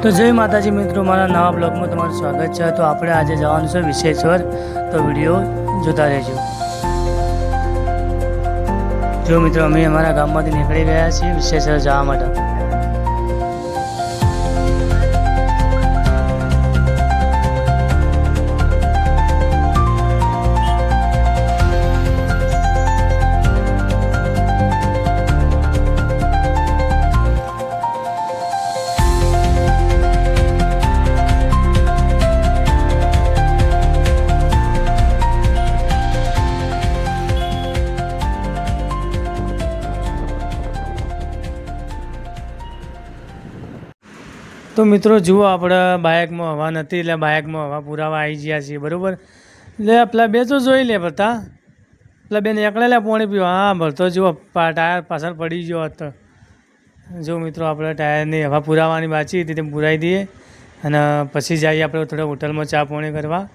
તો જય માતાજી મિત્રો, મારા નવા બ્લોગમાં તમારું સ્વાગત છે। તો આપણે આજે જવાનું છે વિશ્વેશ્વર, તો વિડીયો જોતા રહેજો। જો મિત્રો, અમે અમારા ગામમાંથી નીકળી ગયા છીએ વિશ્વેશ્વર જવા માટે। તો મિત્રો જુઓ, આપણે બાઇકમાં હવા નથી એટલે બાઇકમાં હવા પુરાવા આવી ગયા છીએ, બરાબર। એટલે પેલા બે તો જોઈ લે બધા, પેલા બેન એકલા પાણી પીવા, હા ભરતો જુઓ ટાયર પાછળ પડી ગયો હતો। જો મિત્રો, આપણે ટાયરની હવા પુરાવાની બાકી હતી તે પુરાવી દઈએ અને પછી જઈએ આપણે થોડા હોટલમાં ચા પાણી કરવા,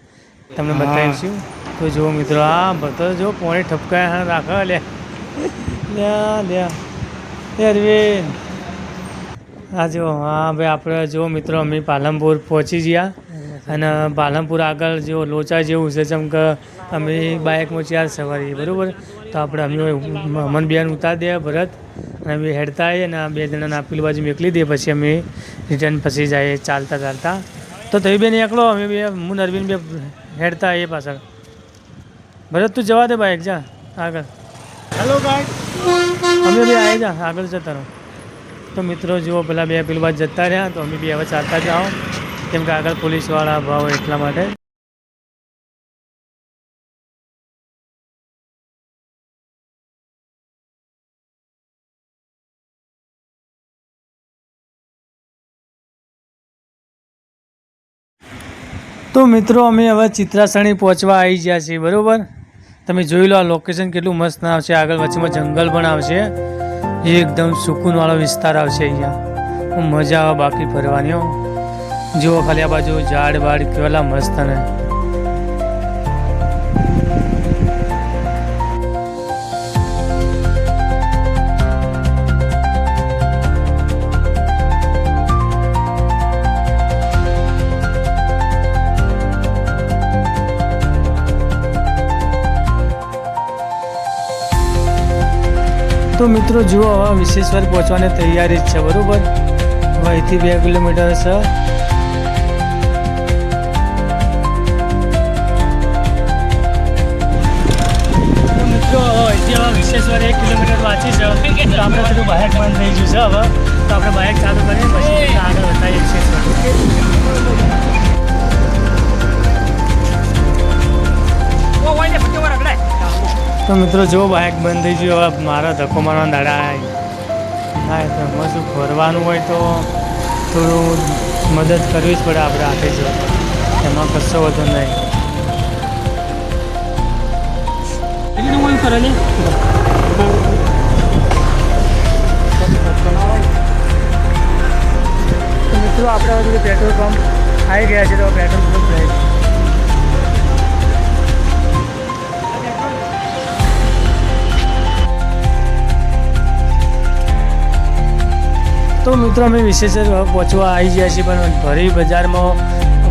તમને બતાવીશું। તો જુઓ મિત્રો, હા ભરતો જો પાણી ઠપકાય રાખો લે અરવિંદ, હા જો, હા ભાઈ આપણે જો મિત્રો અમે પાલનપુર પહોંચી ગયા અને પાલનપુર આગળ જો લોચા જેવું છે, જેમ કે અમે બાઇકમાં 4 સવારી, બરાબર। તો આપણે અમે અમન બેન ઉતારી દે ભરત અને અમે હેડતા આવીએ અને 2 જણાને આપેલી બાજુ મોકલી દઈએ, પછી અમે રિટર્ન પછી જઈએ ચાલતા। તો થઈ બેન એકલો, અમે બે હું અરવિંદ બે હેડતા આવીએ પાછળ। ભરત તું જવા દે બાઇક, જા આગળ। હેલો ગાઈસ, અમે બે આવી જા આગળ જતા રહો। તો મિત્રો જુઓ, પેલા બે પેલી બાદ જતા રહ્યા, તો અમે બી હવે ચાલતા જાઓ, કેમ કે આગળ પોલીસવાળા ભાવ એટલા માટે। તો મિત્રો અમે હવે ચિત્રાસણી પહોંચવા આવી ગયા છીએ, બરાબર। તમે જોઈ લો આ લોકેશન કેટલું મસ્ત આવશે, આગળ વચ્ચેમાં જંગલ પણ આવશે, એકદમ સુકૂનવાળો વિસ્તાર આવશે, અહીંયા મજા આવે બાકી ફરવાની। જુઓ ખાલી આ બાજુ ઝાડ વાડ કેવા મસ્ત ને। તો મિત્રો જુઓ, હવે વિશ્વેશ્વર પહોંચવાની તૈયારી જ છે, બરાબર। હવે અહીંથી 2 કિલોમીટર છે। તો મિત્રો અહીંથી હવે વિશ્વેશ્વર 1 કિલોમીટર બાકી છે, તો આપણે થોડું બાઇક બંધ થઈ ગયું છે હવે, તો આપણે બાઇક ચાલુ કરીએ પછી આગળ વધારીએ વિશ્વેશ્વર। તો મિત્રો જો બાઇક બંધ થઈ ગયું, હવે મારા ધક્કો મારવાનો દાડા ના, એમાં શું ફરવાનું હોય તો થોડું મદદ કરવી જ પડે આપણે હાથે જ, એમાં કશો વધુ નહીં। મિત્રો આપણે હવે પેટ્રોલ પંપ આવી ગયા છે, તો પેટ્રોલ પંપ જાય। તો મિત્રો અમે વિશ્વેશ્વર પહોંચવા આવી ગયા છીએ, પણ ભરી બજારમાં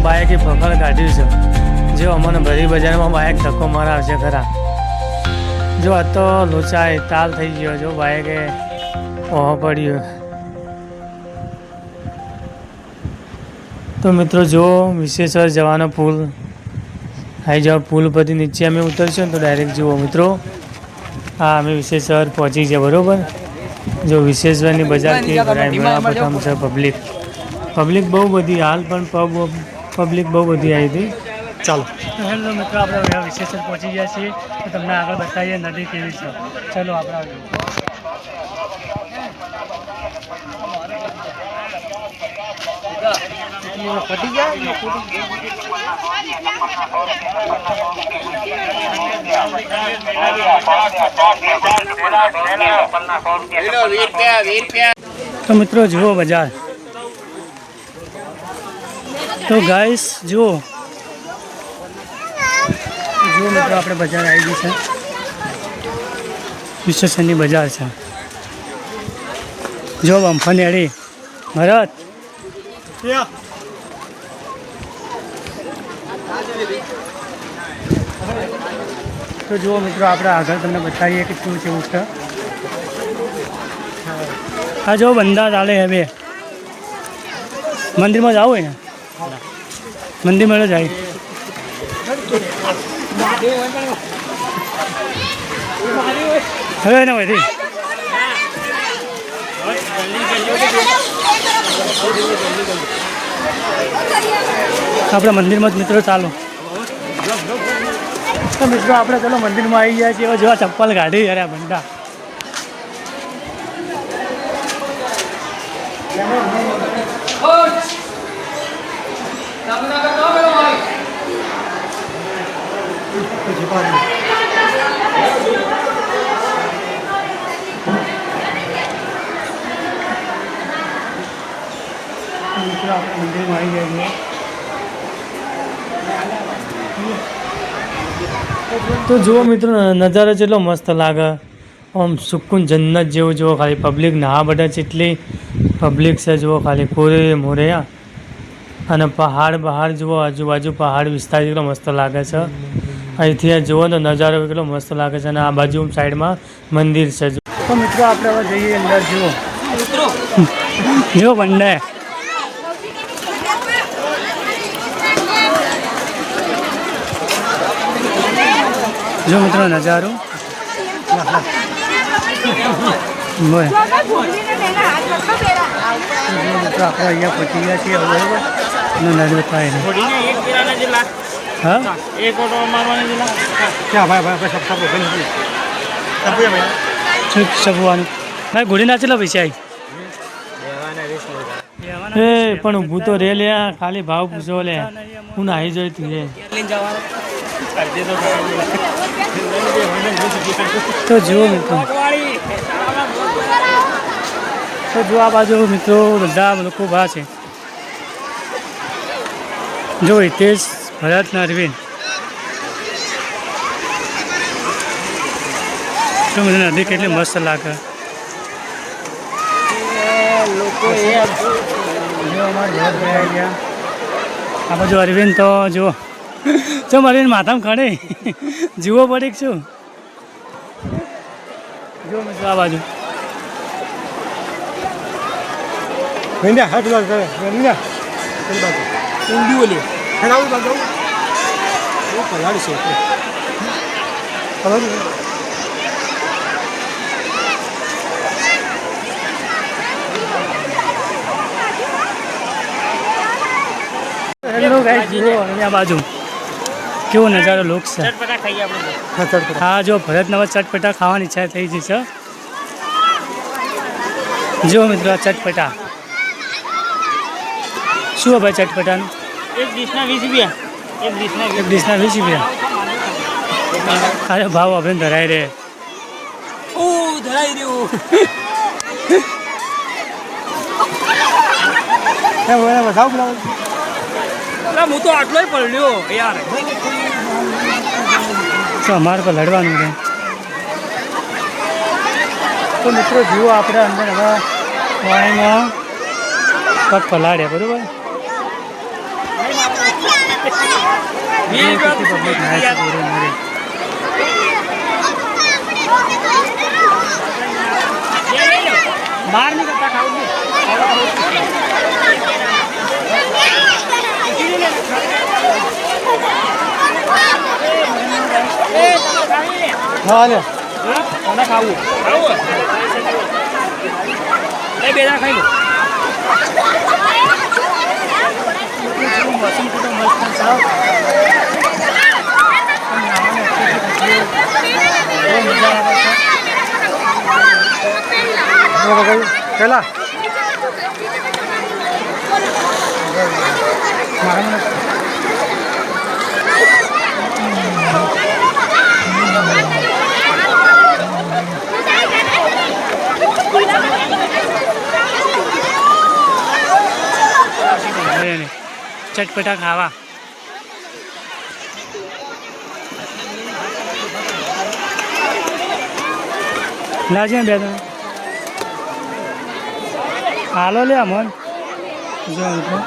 બાઇકે ફફડ કાઢ્યું છે। જો અમને ભરી બજારમાં બાઇક ધક્કો મરાવશે ખરા। જો આ તો લોચાય તાલ થઈ ગયો, જો બાઇકે ઓહો પડ્યો। તો મિત્રો જો વિશ્વેશ્વર જવાનો પુલ આવી જાઓ, પુલ પરથી નીચે અમે ઉતરશું ને તો ડાયરેક્ટ જુઓ મિત્રો, હા અમે વિશ્વેશ્વર પહોંચી ગયા, બરાબર। જો વિશ્વેશ્વરની બજારથી પ્રથમ છે પબ્લિક બહુ બધી, હાલ પણ પબ્લિક બહુ બધી આવી હતી। ચાલો હેલો મિત્રો, આપણે વિશ્વેશ્વર પહોંચી ગયા છીએ, તો તમને આગળ બતાવીએ નદી કેવી છે। ચલો આપણે તો મિત્રો જુઓ બજાર, તો ગાઈસ જુઓ મિત્રો આપણે બજાર આવી ગઈ છે, વિશ્વેશ્વરની બજાર છે। જો બમ્ફાની અડી ભરત તો જુઓ મિત્રો, આપણે આગળ તમને બતાવીએ કે શું છે છે. હા જો બંદા ચાલે હવે મંદિરમાં જાવ હોય ને મંદિરમાં જાય હવે ને ભાઈ આપણે મંદિરમાં જ મિત્રો ચાલો. તો મિત્રો આપણે ચલો મંદિરમાં આવી ગયા છીએ. જેવા ચપ્પલ કાઢી યાર આ બંડા. મિત્રો આપણે મંદિરમાં આવી ગયા છીએ. તો જુઓ મિત્રો, નજારો જેટલો મસ્ત લાગે. આમ સુકૂન જન્નત જેવું જુઓ. ખાલી પબ્લિક ના બધા જેટલી પબ્લિક છે જુઓ. ખાલી પૂરે મોરે અને પહાડ બહાર જુઓ. આજુબાજુ પહાડ વિસ્તાર એટલો મસ્ત લાગે છે. અહીંથી જુઓ તો નજારો કેટલો મસ્ત લાગે છે. અને આ બાજુ સાઈડમાં મંદિર છે. તો મિત્રો આપણે હવે જઈએ અંદર. જુઓ જુઓ બંને જો મિત્રો નજારો. બોલ મિત્રો આપણે અહીંયા પહોંચી ગયા છીએ બરાબર. નજર થાય હા ક્યાં ભાઈ ભાઈ ઘોડી નાચેલા પૈસા એ પણ ઊભું તો રે લે. ખાલી ભાવ પૂછો લે. હું નાહી જોઈ તું તો જુઓ મિત્રો. તો જો આ બાજુ મિત્રો બધા લોકો ભા છે. જો હિતેશ, ભરત ને અરવિંદ. તો મને નદી કેટલી મસ્ત લાગે. આ બાજુ અરવિંદ તો જુઓ જો અરવિંદ માથામાં ખડે જીવો પડી શું. જો મિત્રો આ બાજુ અહીંયા બાજુ કેવો નજારો લોક છે. હા જો ભરત નવા ચટપટા ખાવાની ઈચ્છા થઈ જશે. જો મિત્રો આ ચટપટા શું ભાઈ ચટપટાનું? એક ડીશના 20 રૂપિયા. એક ડીશના 20 રૂપિયા. અરે ભાવ આપણે ધરાય રે. ધરાઈ રહ્યું. હું તો આટલો પડ્યો યાર. તો અમારે પર લડવાનું છે. તો મિત્રો જુઓ આપણે અંદર હવે પાણીમાં પગ પલાડ્યા બરોબર. બહાર નહીં કરતા ખાવું હા લે ખાવું બે જણા ખાઈ લો. મોસમ કેટલો મસ્ત છે. પેલા ચટપટા ખાવા. લાજે બે હાલો લે અમન જો મિત્રો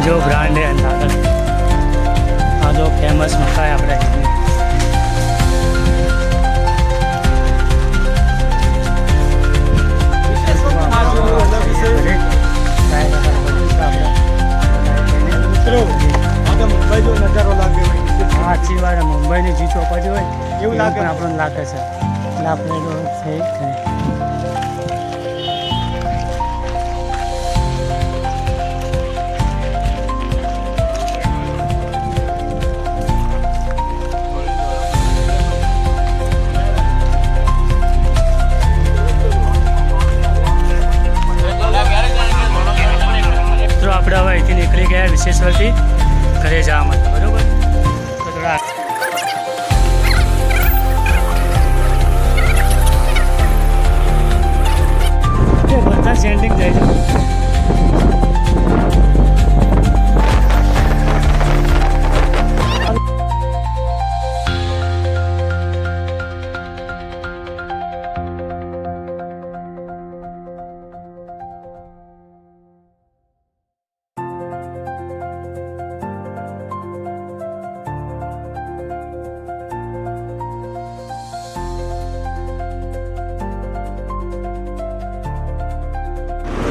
जो ब्रांड है अंदाज़ हाँ जो फेमस मक्का है अपने મુંબઈ જો નજારો લાગે સાચી વાત મુંબઈની જે ચોપાટી હોય એવું લાગે આપણને લાગે છે એટલે આપણે તો થઈ જ થાય. આપણે હવે અહીંથી નીકળી ગયા વિશેશ્વરથી ઘરે જવા માટે બરાબર તો થોડા બધા સેન્ડિંગ જાય છે.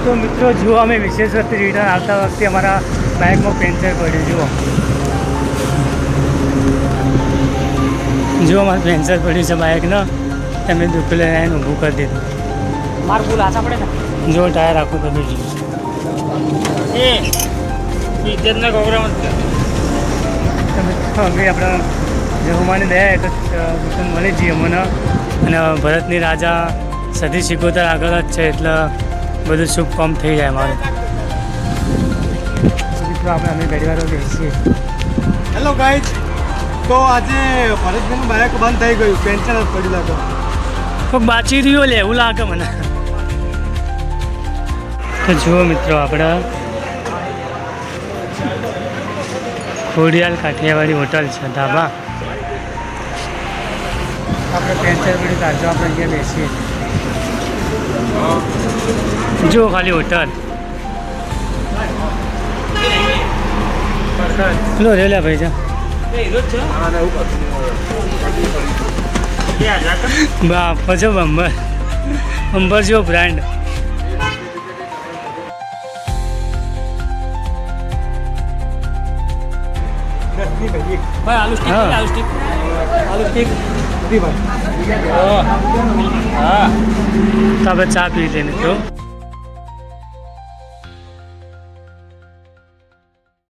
તો મિત્રો જુઓ અમે વિશેષવરથી રિટર્ન આવતા વખતે અમારા બાઇકમાં પેન્ચર પડ્યું જુઓ અમારું પેન્ચર પડ્યું છે બાઇકનો તમે દુઃખ લઈને આવીને ઊભું કરી દીધું. મારું ભૂલ આશા પડે ને જો ટાયર આખું તમે જુઓ એ ઇજ્જતના પ્રોગ્રામ જ અમે આપણા જહુમાની દયા એક દુકાન મળી જઈએ મને અને ભરતની રાજા સદી 76 આગળ જ છે એટલે બધું શુભ કામ થઈ જાય મારે. મિત્રો અમે ઘડીવારો બેસીએ. હેલો ગાઈઝ, તો આજે ભરતભાઈનું બાઇક બંધ થઈ ગયું, પેન્ચર જ પડ્યું લાગે. કોઈક બાચી રહ્યો લે એવું લાગે મને. તો જુઓ મિત્રો આપણે ખોડિયાલ કાઠિયાવાડી હોટલ છે ધાબા. આપણે પેન્ચર પડી કાઢજો, આપણે અહીંયા બેસીએ. જુઓ ખાલી હોટલ. લો રે લે ભાઈ જા. બાપ છો બંબર બંબર જો બ્રાન્ડ. ભાઈ આલુ સ્ટીક, હા. આલુ સ્ટીક, આલુ સ્ટીક ભાઈ. તો આપણે ચા પી લઈએ મિત્રો.